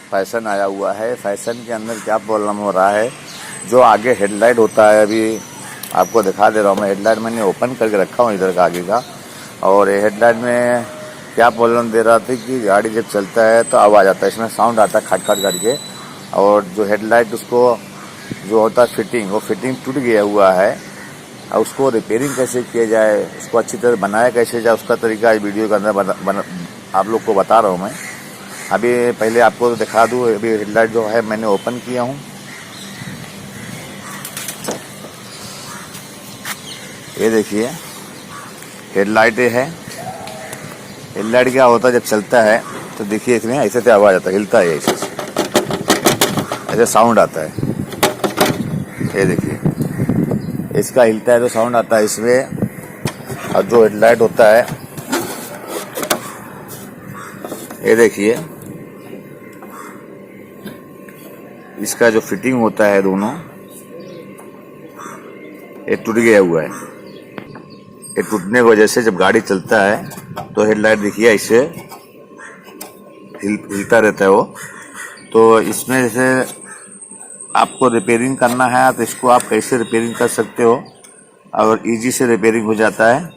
Fashion आया हुआ है। फैशन के अंदर क्या प्रॉब्लम हो रहा है, जो आगे हेडलाइट होता है, अभी आपको दिखा दे रहा हूँ मैं। हेडलाइट मैंने ओपन करके रखा हूँ इधर का आगे का, और ये हेडलाइट में क्या प्रॉब्लम दे रहा था कि गाड़ी जब चलता है तो आवाज़ आता है, इसमें साउंड आता है खट खट करके। और जो हेडलाइट उसको जो होता है फिटिंग, वो फिटिंग टूट गया हुआ है। और उसको रिपेयरिंग कैसे किया जाए, उसको अच्छी तरह बनाया कैसे जाए, उसका तरीका इस वीडियो के अंदर आप लोग को बता रहा हूँ मैं। अभी पहले आपको तो दिखा दूँ, अभी हेडलाइट जो है मैंने ओपन किया हूँ। ये देखिए हेडलाइट है। हेडलाइट क्या होता है, जब चलता है तो देखिए इसमें ऐसे से आवाज़ आता है, हिलता है ऐसे ऐसे साउंड आता है। ये देखिए इसका हिलता है तो साउंड आता है इसमें। और जो हेडलाइट होता है, ये देखिए इसका जो फिटिंग होता है दोनों, ये टूट गया हुआ है। ये टूटने की वजह से जब गाड़ी चलता है तो हेडलाइट देखिए ऐसे हिलता रहता है वो। तो इसमें जैसे आपको रिपेयरिंग करना है तो इसको आप कैसे रिपेयरिंग कर सकते हो, और इजी से रिपेयरिंग हो जाता है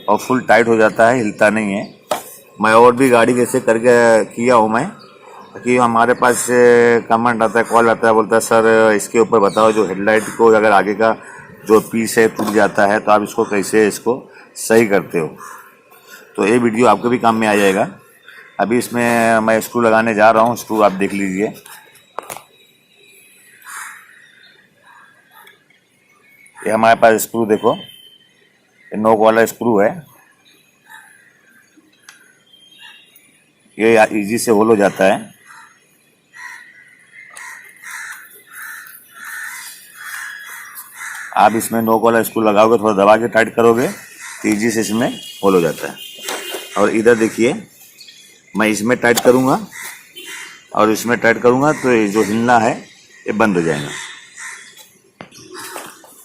और फुल टाइट हो जाता है, हिलता नहीं है। मैं और भी गाड़ी जैसे करके किया हूँ मैं, कि हमारे पास कमेंट आता है, कॉल आता है, बोलता है सर इसके ऊपर बताओ, जो हेडलाइट को अगर आगे का जो पीस है टूट जाता है तो आप इसको कैसे इसको सही करते हो। तो ये वीडियो आपको भी काम में आ जाएगा। अभी इसमें मैं स्क्रू लगाने जा रहा हूँ, स्क्रू आप देख लीजिए। ये हमारे पास स्क्रू देखो, ये नोक वाला स्क्रू है। ये इजी से होल हो जाता है। आप इसमें नोक वाला स्क्रू लगाओगे, थोड़ा दबा के टाइट करोगे तो इजी से इसमें होल हो जाता है। और इधर देखिए मैं इसमें टाइट करूँगा और इसमें टाइट करूँगा तो ये जो हिलना है ये बंद हो जाएगा।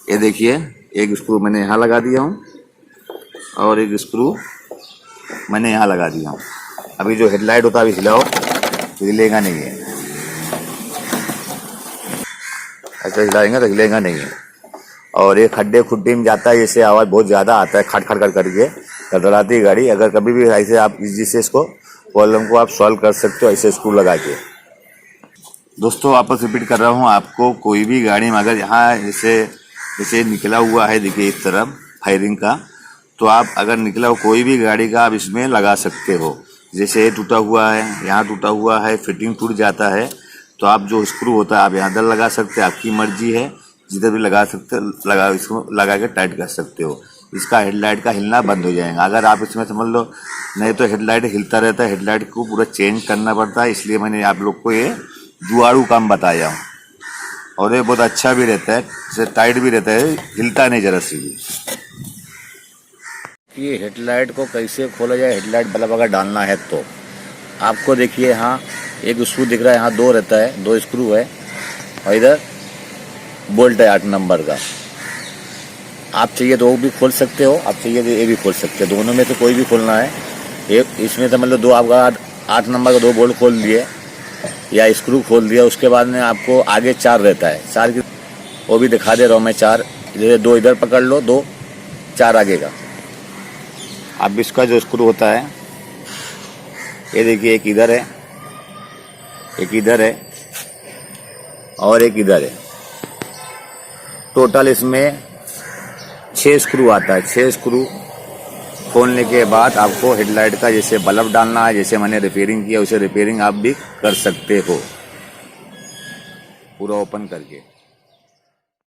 ये देखिए एक स्क्रू मैंने यहाँ लगा दिया हूँ और एक स्क्रू मैंने यहाँ लगा दिया हूँ। अभी जो हेडलाइट होता है अभी हिलाओ तो हिलेगा नहीं है, ऐसा हिलाएंगे तो हिलेगा नहीं है। और ये खड्डे खुड्डे में जाता है, जैसे आवाज़ बहुत ज़्यादा आता है, खट खट कर करके गड़गड़ाती है गाड़ी। अगर कभी भी ऐसे आप इजी से इसको प्रॉब्लम को आप सॉल्व कर सकते हो ऐसे स्क्रू लगा के। दोस्तों वापस रिपीट कर रहा हूँ, आपको कोई भी गाड़ी में अगर यहाँ जैसे निकला हुआ है, देखिए इस तरफ फायरिंग का, तो आप अगर निकला हो कोई भी गाड़ी का आप इसमें लगा सकते हो। जैसे ये टूटा हुआ है, यहाँ टूटा हुआ है, फिटिंग टूट जाता है, तो आप जो स्क्रू होता है आप यहाँ दर लगा सकते हैं, आपकी मर्जी है, जिधर भी लगा सकते, इसको लगा के टाइट कर सकते हो। इसका हेडलाइट का हिलना बंद हो जाएगा। अगर आप इसमें समझ लो, नहीं तो हेडलाइट हिलता रहता है, हेडलाइट को पूरा चेंज करना पड़ता है। इसलिए मैंने आप लोग को ये जुगाड़ू काम बताया हूँ, और ये बहुत अच्छा भी रहता है, इसे टाइट भी रहता है, हिलता नहीं जरा सी भी। ये हेडलाइट को कैसे खोला जाए, हेडलाइट बल्ब अगर डालना है तो आपको देखिए यहाँ एक स्क्रू दिख रहा है, यहाँ दो रहता है, दो स्क्रू है, और इधर बोल्ट है 8 नंबर का। आप चाहिए तो वो भी खोल सकते हो, आप चाहिए तो ये भी खोल सकते हो, दोनों में से कोई भी खोलना है। एक इसमें तो मतलब दो आपका 8 नंबर का दो बोल्ट खोल दिए या स्क्रू खोल दिया, उसके बाद में आपको आगे 4 रहता है, 4 की वो भी दिखा दे रहा हूँ मैं। 4 जैसे 2 इधर पकड़ लो, 2 4 आगे का। अब इसका जो स्क्रू होता है ये देखिए, एक इधर है, एक इधर है और एक इधर है। टोटल इसमें 6 स्क्रू आता है। 6 स्क्रू खोलने के बाद आपको हेडलाइट का जैसे बल्ब डालना है, जैसे मैंने रिपेयरिंग किया उसे रिपेयरिंग आप भी कर सकते हो पूरा ओपन करके।